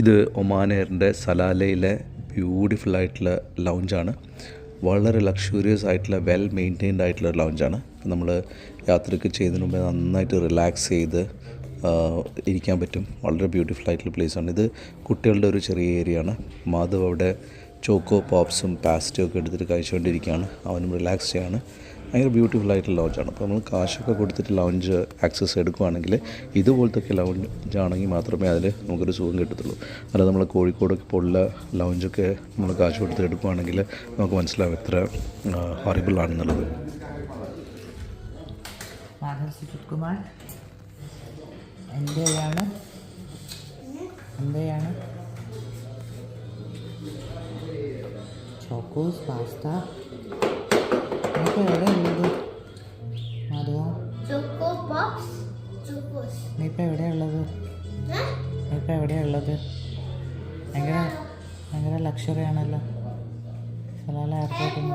ഇത് ഒമാൻ എയറിൻ്റെ സലാലയിലെ ബ്യൂട്ടിഫുള്ളായിട്ടുള്ള ലൗഞ്ചാണ്. വളരെ ലക്ഷൂറിയസ് ആയിട്ടുള്ള വെൽ മെയിൻറ്റെയിൻഡ് ആയിട്ടുള്ള ലൗഞ്ചാണ്. നമ്മൾ യാത്രയ്ക്ക് ചെയ്യുന്നതിന് മുമ്പേ നന്നായിട്ട് റിലാക്സ് ചെയ്ത് ഇരിക്കാൻ പറ്റും. വളരെ ബ്യൂട്ടിഫുൾ ആയിട്ടുള്ള പ്ലേസാണ്. ഇത് കുട്ടികളുടെ ഒരു ചെറിയ ഏരിയ ആണ്. മാധവ് അവിടെ ചോക്കോ പോപ്സും പാസ്റ്റും ഒക്കെ എടുത്തിട്ട് കഴിച്ചുകൊണ്ടിരിക്കുകയാണ്. അവനും റിലാക്സ് ചെയ്യാണ്. ഭയങ്കര ബ്യൂട്ടിഫുൾ ആയിട്ടുള്ള ലൗഞ്ചാണ്. അപ്പോൾ നമ്മൾ കാശൊക്കെ കൊടുത്തിട്ട് ലൗഞ്ച് ആക്സസ് എടുക്കുകയാണെങ്കിൽ ഇതുപോലത്തെ ലൗഞ്ചാണെങ്കിൽ മാത്രമേ അതിൽ നമുക്കൊരു സുഖം കിട്ടത്തുള്ളൂ. അല്ലാതെ നമ്മൾ കോഴിക്കോടൊക്കെ പോലുള്ള ലൗഞ്ചൊക്കെ നമ്മൾ കാശ് കൊടുത്ത് എടുക്കുകയാണെങ്കിൽ നമുക്ക് മനസ്സിലാവും എത്ര ഹൊറിബിൾ ആണെന്നുള്ളത്. എന്തെയാണ് ചോക്കോസ് പാസ്ത എവിടെ ഉള്ളത്? മാധവ നീ ഇപ്പം എവിടെയുള്ളത്? ഭയങ്കര ലക്ഷറി ആണല്ലോ സലാല എയർപോർട്ടിൽ.